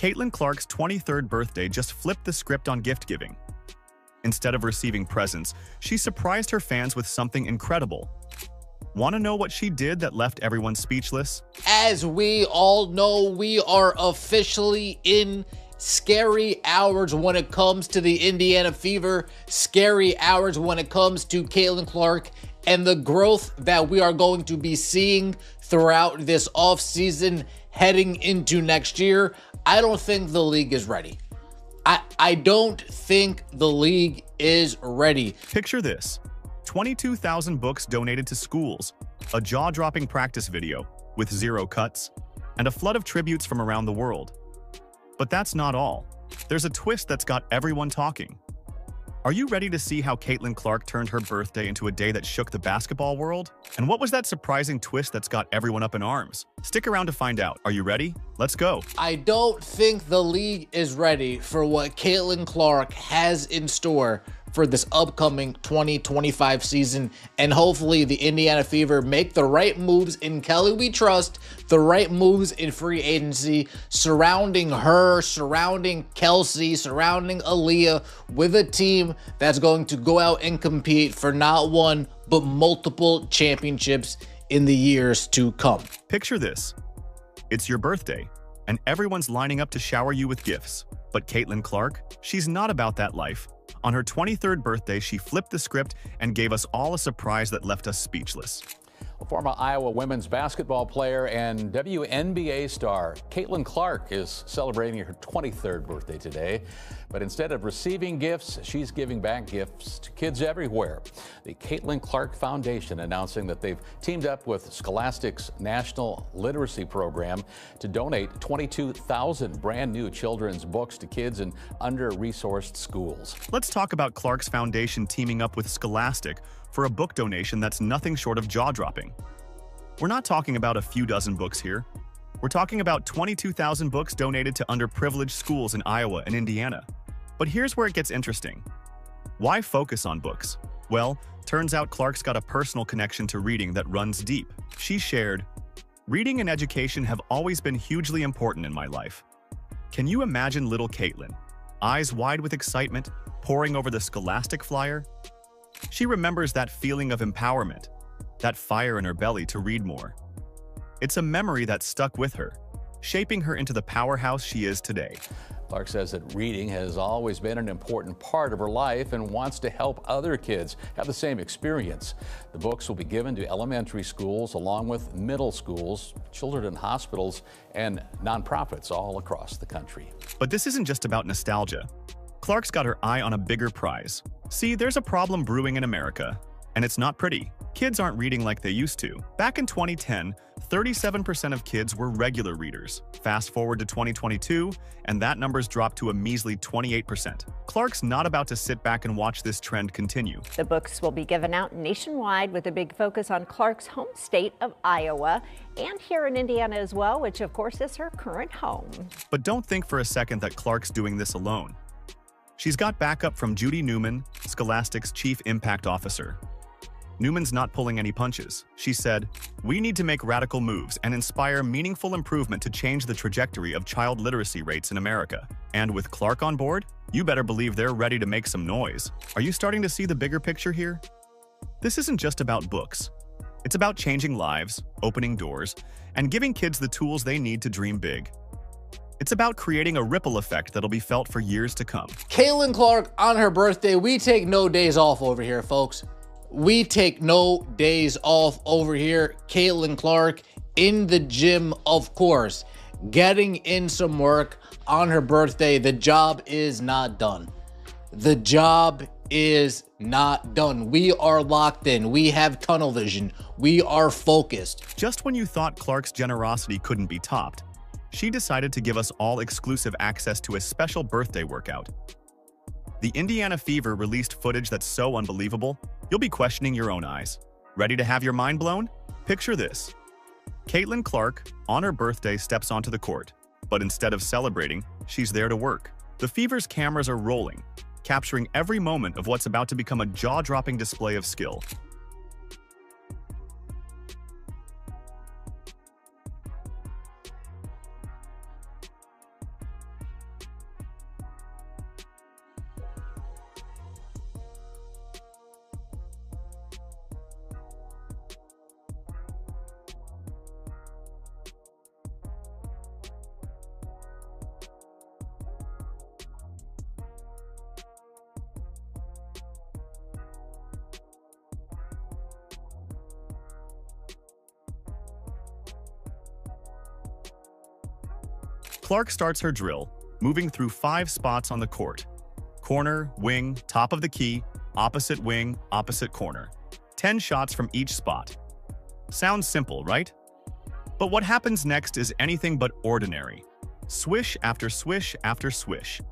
Caitlin Clark's 23rd birthday just flipped the script on gift giving. Instead of receiving presents, she surprised her fans with something incredible. Want to know what she did that left everyone speechless? As we all know, we are officially in scary hours when it comes to the Indiana Fever, scary hours when it comes to Caitlin Clark and the growth that we are going to be seeing throughout this offseason heading into next year. I don't think the league is ready. I don't think the league is ready. Picture this: 22,000 books donated to schools, a jaw-dropping practice video with 0 cuts, and a flood of tributes from around the world. But that's not all. There's a twist that's got everyone talking. Are you ready to see how Caitlin Clark turned her birthday into a day that shook the basketball world? And what was that surprising twist that's got everyone up in arms? Stick around to find out. Are you ready? Let's go. I don't think the league is ready for what Caitlin Clark has in store for this upcoming 2025 season, and hopefully the Indiana Fever make the right moves in Kelly We Trust, the right moves in free agency, surrounding her, surrounding Kelsey, surrounding Aaliyah, with a team that's going to go out and compete for not one, but multiple championships in the years to come. Picture this. It's your birthday, and everyone's lining up to shower you with gifts. But Caitlin Clark, she's not about that life. On her 23rd birthday, she flipped the script and gave us all a surprise that left us speechless. Former Iowa women's basketball player and WNBA star Caitlin Clark is celebrating her 23rd birthday today. But instead of receiving gifts, she's giving back gifts to kids everywhere. The Caitlin Clark Foundation announcing that they've teamed up with Scholastic's National Literacy Program to donate 22,000 brand new children's books to kids in under-resourced schools. Let's talk about Clark's foundation teaming up with Scholastic for a book donation that's nothing short of jaw-dropping. We're not talking about a few dozen books here. We're talking about 22,000 books donated to underprivileged schools in Iowa and Indiana. But here's where it gets interesting. Why focus on books? Well, turns out Clark's got a personal connection to reading that runs deep. She shared, "Reading and education have always been hugely important in my life." Can you imagine little Caitlin, eyes wide with excitement, poring over the Scholastic flyer? She remembers that feeling of empowerment, that fire in her belly to read more. It's a memory that stuck with her, shaping her into the powerhouse she is today. Clark says that reading has always been an important part of her life and wants to help other kids have the same experience. The books will be given to elementary schools along with middle schools, children in hospitals, and nonprofits all across the country. But this isn't just about nostalgia. Clark's got her eye on a bigger prize. See, there's a problem brewing in America, and it's not pretty. Kids aren't reading like they used to. Back in 2010, 37% of kids were regular readers. Fast forward to 2022, and that number's dropped to a measly 28%. Clark's not about to sit back and watch this trend continue. The books will be given out nationwide with a big focus on Clark's home state of Iowa and here in Indiana as well, which of course is her current home. But don't think for a second that Clark's doing this alone. She's got backup from Judy Newman, Scholastic's Chief Impact Officer. Newman's not pulling any punches. She said, "We need to make radical moves and inspire meaningful improvement to change the trajectory of child literacy rates in America." And with Clark on board, you better believe they're ready to make some noise. Are you starting to see the bigger picture here? This isn't just about books. It's about changing lives, opening doors, and giving kids the tools they need to dream big. It's about creating a ripple effect that'll be felt for years to come. Caitlin Clark on her birthday. We take no days off over here, folks. We take no days off over here. Caitlin Clark in the gym, of course, getting in some work on her birthday. The job is not done. The job is not done. We are locked in. We have tunnel vision. We are focused. Just when you thought Clark's generosity couldn't be topped, she decided to give us all exclusive access to a special birthday workout. The Indiana Fever released footage that's so unbelievable, you'll be questioning your own eyes. Ready to have your mind blown? Picture this. Caitlin Clark, on her birthday, steps onto the court. But instead of celebrating, she's there to work. The Fever's cameras are rolling, capturing every moment of what's about to become a jaw-dropping display of skill. Clark starts her drill, moving through 5 spots on the court. Corner, wing, top of the key, opposite wing, opposite corner. 10 shots from each spot. Sounds simple, right? But what happens next is anything but ordinary. Swish after swish after swish.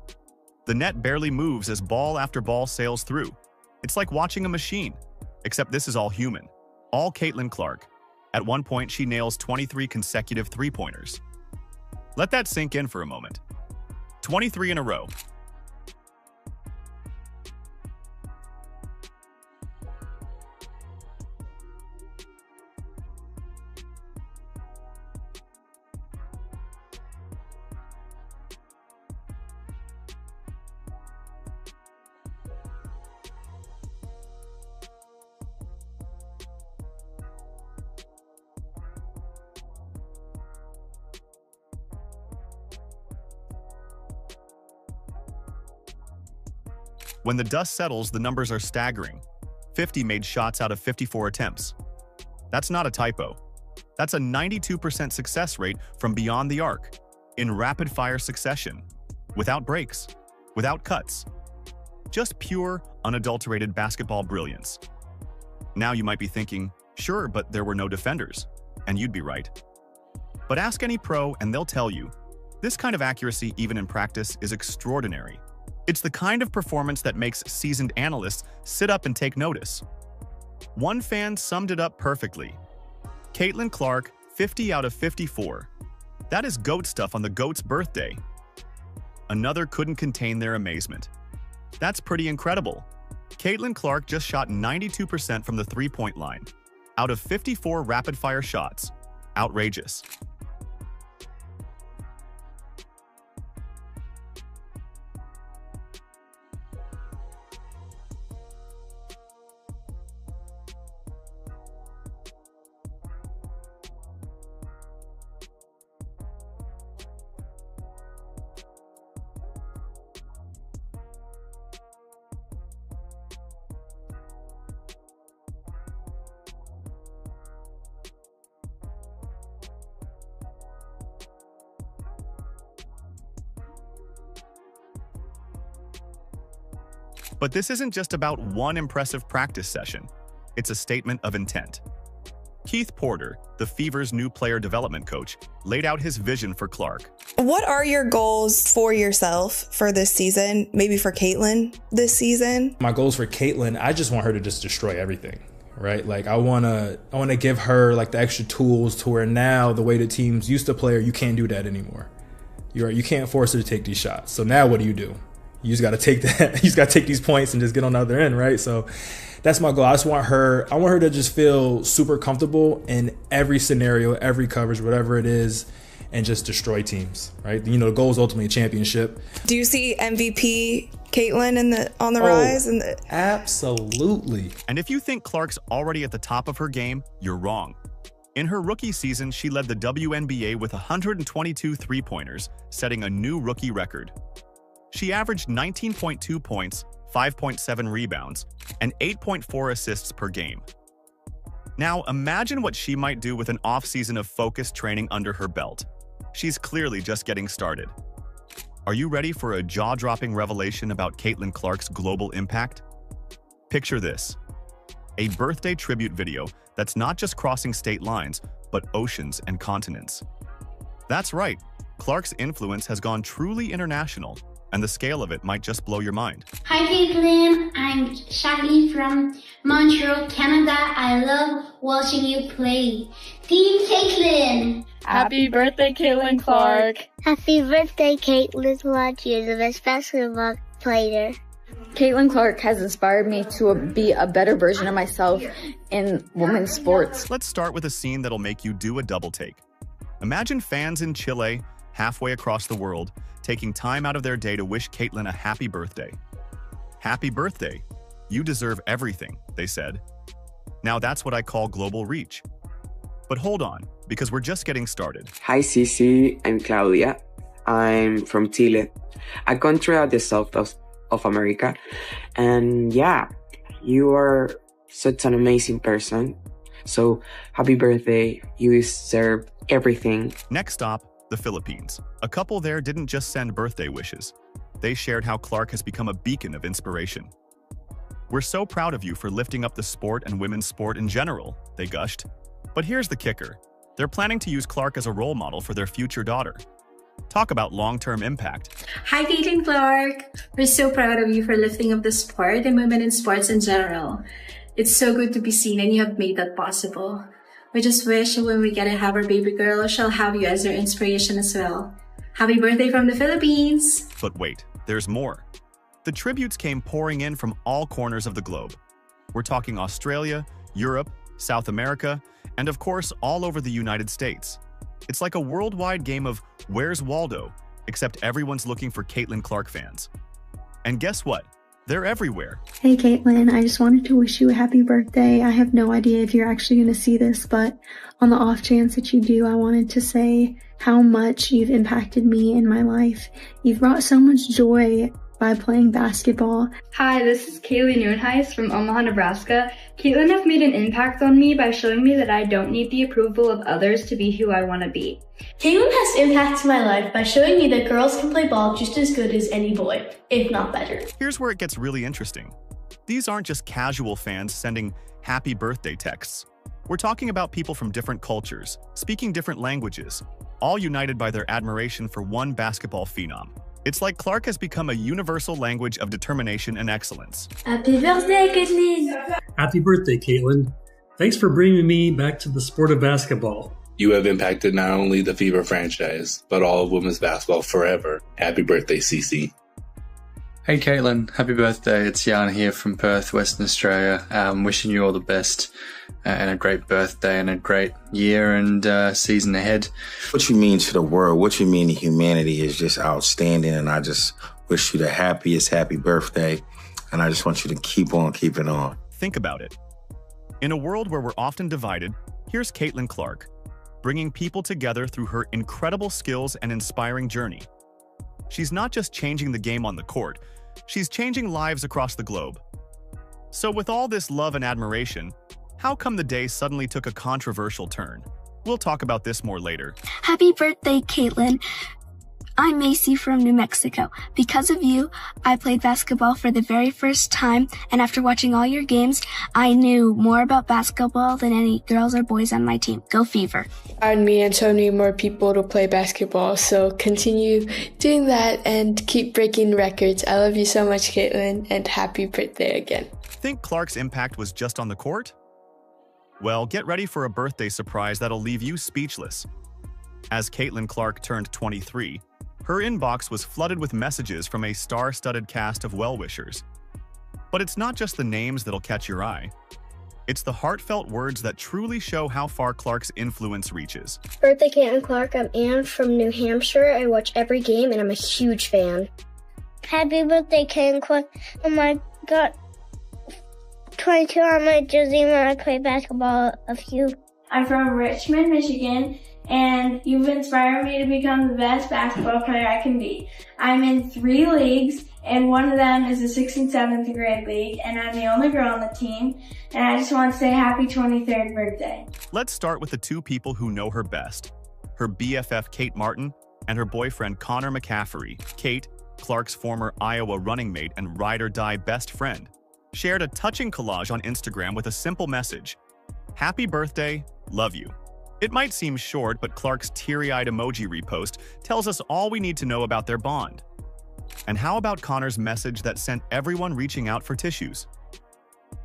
The net barely moves as ball after ball sails through. It's like watching a machine, except this is all human. All Caitlin Clark. At one point, she nails 23 consecutive three-pointers. Let that sink in for a moment. 23 in a row. When the dust settles, the numbers are staggering. 50 made shots out of 54 attempts. That's not a typo. That's a 92% success rate from beyond the arc, in rapid-fire succession, without breaks, without cuts. Just pure, unadulterated basketball brilliance. Now you might be thinking, sure, but there were no defenders. And you'd be right. But ask any pro and they'll tell you, this kind of accuracy, even in practice, is extraordinary. It's the kind of performance that makes seasoned analysts sit up and take notice. One fan summed it up perfectly. Caitlin Clark, 50 out of 54. That is GOAT stuff on the GOAT's birthday. Another couldn't contain their amazement. That's pretty incredible. Caitlin Clark just shot 92% from the three-point line, out of 54 rapid-fire shots. Outrageous. But this isn't just about one impressive practice session. It's a statement of intent. Keith Porter, the Fever's new player development coach, laid out his vision for Clark. What are your goals for yourself for this season? Maybe for Caitlin this season? My goals for Caitlin, I just want her to just destroy everything, right? Like I want to give her like the extra tools to where now the way the teams used to play her, you can't do that anymore. You can't force her to take these shots. So now what do? You just got to take that. You just got to take these points and just get on the other end, right? So that's my goal. I want her to just feel super comfortable in every scenario, every coverage, whatever it is, and just destroy teams, right? You know, the goal is ultimately a championship. Do you see MVP Caitlin on the rise? Absolutely. And if you think Clark's already at the top of her game, you're wrong. In her rookie season, she led the WNBA with 122 three-pointers, setting a new rookie record. She averaged 19.2 points, 5.7 rebounds, and 8.4 assists per game. Now, imagine what she might do with an off-season of focused training under her belt. She's clearly just getting started. Are you ready for a jaw-dropping revelation about Caitlin Clark's global impact? Picture this: a birthday tribute video that's not just crossing state lines, but oceans and continents. That's right, Clark's influence has gone truly international, and the scale of it might just blow your mind. Hi Caitlin, I'm Charlie from Montreal, Canada. I love watching you play. Team Caitlin! Happy birthday, Caitlin Clark! Happy birthday, Caitlin Clark. You're the best basketball player. Caitlin Clark has inspired me to be a better version of myself in women's sports. Let's start with a scene that'll make you do a double take. Imagine fans in Chile, halfway across the world, taking time out of their day to wish Caitlin a happy birthday. Happy birthday. You deserve everything, they said. Now that's what I call global reach. But hold on, because we're just getting started. Hi Cici, I'm Claudia. I'm from Chile, a country at the south of America. And yeah, you are such an amazing person. So happy birthday, you deserve everything. Next stop, the Philippines. A couple there didn't just send birthday wishes. They shared how Clark has become a beacon of inspiration. "We're so proud of you for lifting up the sport and women's sport in general," they gushed. But here's the kicker. They're planning to use Clark as a role model for their future daughter. Talk about long-term impact. Hi, Caitlin Clark. We're so proud of you for lifting up the sport and women in sports in general. It's so good to be seen and you have made that possible. We just wish when we get to have our baby girl, she'll have you as her inspiration as well. Happy birthday from the Philippines! But wait, there's more. The tributes came pouring in from all corners of the globe. We're talking Australia, Europe, South America, and of course, all over the United States. It's like a worldwide game of Where's Waldo, except everyone's looking for Caitlin Clark fans. And guess what? They're everywhere. Hey Caitlin, I just wanted to wish you a happy birthday. I have no idea if you're actually going to see this, but on the off chance that you do, I wanted to say how much you've impacted me in my life. You've brought so much joy by playing basketball. Hi, this is Kaylee Noonheis from Omaha, Nebraska. Caitlin has made an impact on me by showing me that I don't need the approval of others to be who I want to be. Caitlin has impacted my life by showing me that girls can play ball just as good as any boy, if not better. Here's where it gets really interesting. These aren't just casual fans sending happy birthday texts. We're talking about people from different cultures, speaking different languages, all united by their admiration for one basketball phenom. It's like Clark has become a universal language of determination and excellence. Happy birthday, Caitlin! Happy birthday, Caitlin. Thanks for bringing me back to the sport of basketball. You have impacted not only the Fever franchise, but all of women's basketball forever. Happy birthday, Cece. Hey Caitlin, happy birthday. It's Jan here from Perth, Western Australia. Wishing you all the best and a great birthday and a great year and season ahead. What you mean to the world, what you mean to humanity is just outstanding, and I just wish you the happiest happy birthday, and I just want you to keep on keeping on. Think about it. In a world where we're often divided, here's Caitlin Clark, bringing people together through her incredible skills and inspiring journey. She's not just changing the game on the court, she's changing lives across the globe. So with all this love and admiration, how come the day suddenly took a controversial turn? We'll talk about this more later. Happy birthday, Caitlin. I'm Macy from New Mexico. Because of you, I played basketball for the very first time, and after watching all your games, I knew more about basketball than any girls or boys on my team. Go Fever. I need so many more people to play basketball, so continue doing that and keep breaking records. I love you so much, Caitlin, and happy birthday again. Think Clark's impact was just on the court? Well, get ready for a birthday surprise that'll leave you speechless. As Caitlin Clark turned 23, her inbox was flooded with messages from a star-studded cast of well-wishers. But it's not just the names that'll catch your eye. It's the heartfelt words that truly show how far Clark's influence reaches. Birthday, Caitlin Clark. I'm Anne from New Hampshire. I watch every game, and I'm a huge fan. Happy birthday, Caitlin Clark. Oh my God. 22 on my jersey when I play basketball of you. I'm from Richmond, Michigan, and you've inspired me to become the best basketball player I can be. I'm in 3 leagues, and one of them is the 6th and 7th grade league, and I'm the only girl on the team, and I just want to say happy 23rd birthday. Let's start with the 2 people who know her best, her BFF Kate Martin and her boyfriend Connor McCaffrey. Kate, Clark's former Iowa running mate and ride-or-die best friend, shared a touching collage on Instagram with a simple message: "Happy birthday, love you." It might seem short, but Clark's teary-eyed emoji repost tells us all we need to know about their bond. And how about Connor's message that sent everyone reaching out for tissues?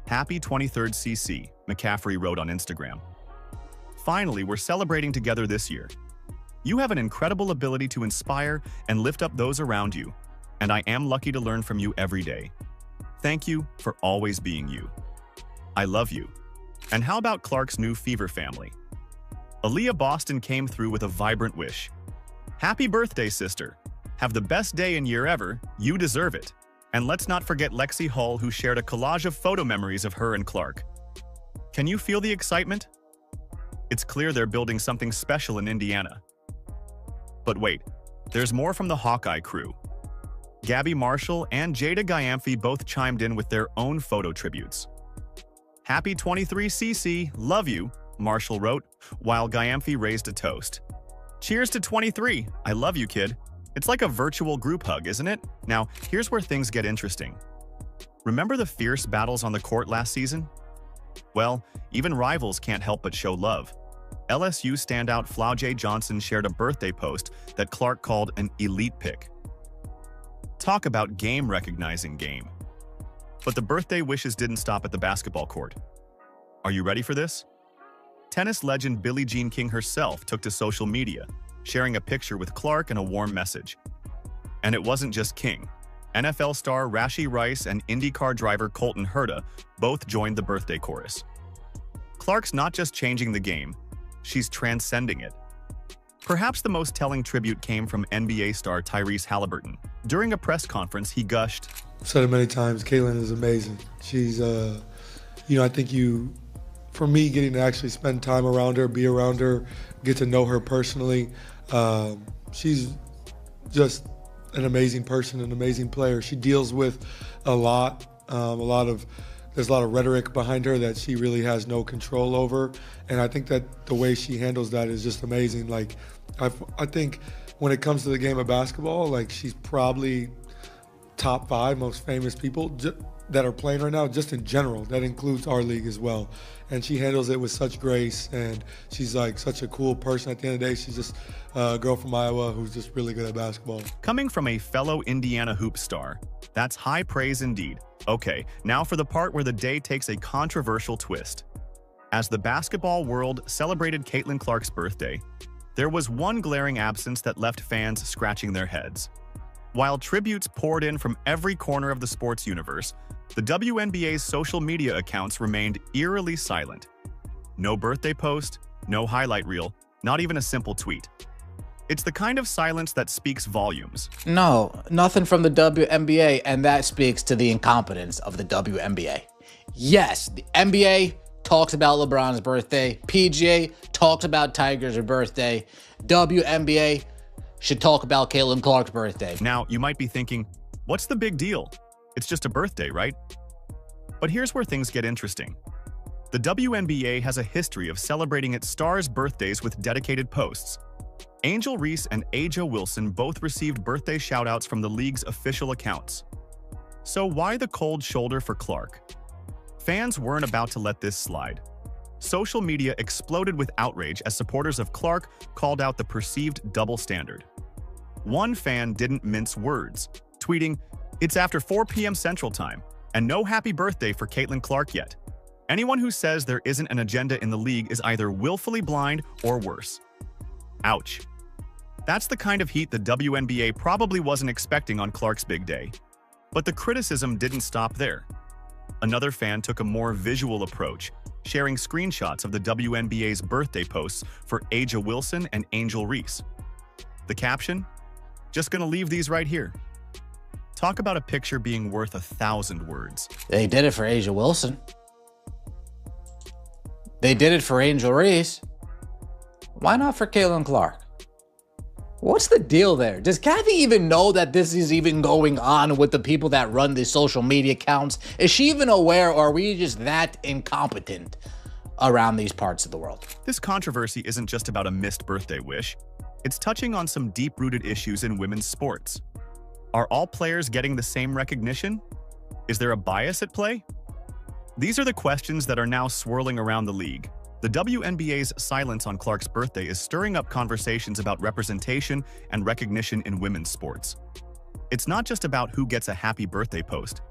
"Happy 23rd CC," McCaffrey wrote on Instagram. "Finally, we're celebrating together this year. You have an incredible ability to inspire and lift up those around you, and I am lucky to learn from you every day. Thank you for always being you. I love you." And how about Clark's new Fever family? Aaliyah Boston came through with a vibrant wish. "Happy birthday, sister. Have the best day and year ever. You deserve it." And let's not forget Lexi Hull, who shared a collage of photo memories of her and Clark. Can you feel the excitement? It's clear they're building something special in Indiana. But wait, there's more from the Hawkeye crew. Gabby Marshall and Jada Gyamphy both chimed in with their own photo tributes. "Happy 23 CC, love you," Marshall wrote, while Gyamphy raised a toast. Cheers to 23. I love you, kid. It's like a virtual group hug, isn't it? Now, here's where things get interesting. Remember the fierce battles on the court last season? Well, even rivals can't help but show love. LSU standout Flau'jae Johnson shared a birthday post that Clark called an elite pick. Talk about game recognizing game. But the birthday wishes didn't stop at the basketball court. Are you ready for this? Tennis legend Billie Jean King herself took to social media, sharing a picture with Clark and a warm message. And it wasn't just King. NFL star Rashee Rice and IndyCar driver Colton Herta both joined the birthday chorus. Clark's not just changing the game, she's transcending it. Perhaps the most telling tribute came from NBA star Tyrese Halliburton. During a press conference, he gushed, I've said it many times, Caitlin is amazing. She's, I think for me, getting to actually spend time around her, be around her, get to know her personally, she's just an amazing person, an amazing player. She deals with there's a lot of rhetoric behind her that she really has no control over. And I think that the way she handles that is just amazing. Like, I think when it comes to the game of basketball, like, she's probably top 5 most famous people that are playing right now, just in general. That includes our league as well. And she handles it with such grace, and she's like such a cool person. At the end of the day, she's just a girl from Iowa who's just really good at basketball. Coming from a fellow Indiana hoop star, that's high praise indeed. Okay, now for the part where the day takes a controversial twist. As the basketball world celebrated Caitlin Clark's birthday, there was one glaring absence that left fans scratching their heads. While tributes poured in from every corner of the sports universe, the WNBA's social media accounts remained eerily silent. No birthday post, no highlight reel, not even a simple tweet. It's the kind of silence that speaks volumes. No, nothing from the WNBA, and that speaks to the incompetence of the WNBA. Yes, the NBA talks about LeBron's birthday, PGA talks about Tiger's birthday, WNBA should talk about Caitlin Clark's birthday. Now, you might be thinking, what's the big deal? It's just a birthday, right? But here's where things get interesting. The WNBA has a history of celebrating its stars' birthdays with dedicated posts. Angel Reese and Aja Wilson both received birthday shoutouts from the league's official accounts. So why the cold shoulder for Clark? Fans weren't about to let this slide. Social media exploded with outrage as supporters of Clark called out the perceived double standard. One fan didn't mince words, tweeting, "It's after 4 p.m. Central Time, and no happy birthday for Caitlin Clark yet. Anyone who says there isn't an agenda in the league is either willfully blind or worse." Ouch. That's the kind of heat the WNBA probably wasn't expecting on Clark's big day. But the criticism didn't stop there. Another fan took a more visual approach, sharing screenshots of the WNBA's birthday posts for Aja Wilson and Angel Reese. The caption? Just gonna leave these right here. Talk about a picture being worth 1,000 words. They did it for Aja Wilson. They did it for Angel Reese. Why not for Caitlin Clark? What's the deal there? Does Kathy even know that this is even going on with the people that run these social media accounts? Is she even aware, or are we just that incompetent around these parts of the world? This controversy isn't just about a missed birthday wish. It's touching on some deep-rooted issues in women's sports. Are all players getting the same recognition? Is there a bias at play? These are the questions that are now swirling around the league. The WNBA's silence on Clark's birthday is stirring up conversations about representation and recognition in women's sports. It's not just about who gets a happy birthday post.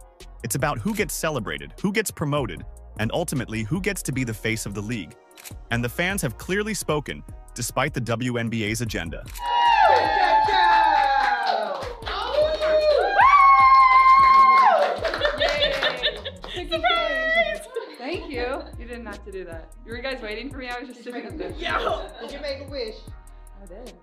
It's about who gets celebrated, who gets promoted, and ultimately who gets to be the face of the league. And the fans have clearly spoken, despite the WNBA's agenda. Thank you. You didn't have to do that. Were you guys waiting for me? I was just sitting there. Yeah. Did you make a wish? I did.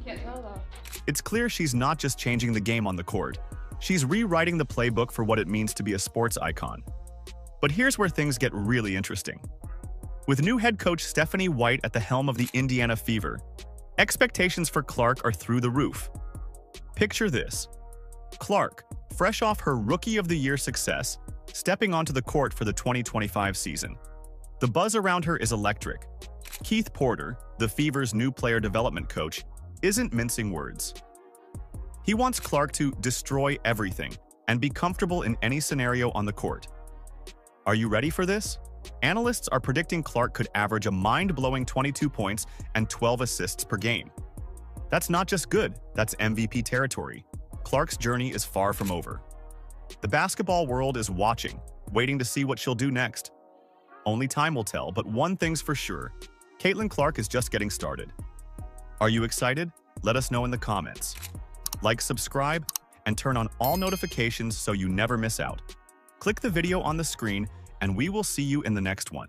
Can't tell though. It's clear she's not just changing the game on the court. She's rewriting the playbook for what it means to be a sports icon. But here's where things get really interesting. With new head coach Stephanie White at the helm of the Indiana Fever, expectations for Clark are through the roof. Picture this. Clark, fresh off her Rookie of the Year success, stepping onto the court for the 2025 season. The buzz around her is electric. Keith Porter, the Fever's new player development coach, isn't mincing words. He wants Clark to destroy everything and be comfortable in any scenario on the court. Are you ready for this? Analysts are predicting Clark could average a mind-blowing 22 points and 12 assists per game. That's not just good, that's MVP territory. Clark's journey is far from over. The basketball world is watching, waiting to see what she'll do next. Only time will tell, but one thing's for sure. Caitlin Clark is just getting started. Are you excited? Let us know in the comments. Like, subscribe, and turn on all notifications so you never miss out. Click the video on the screen, and we will see you in the next one.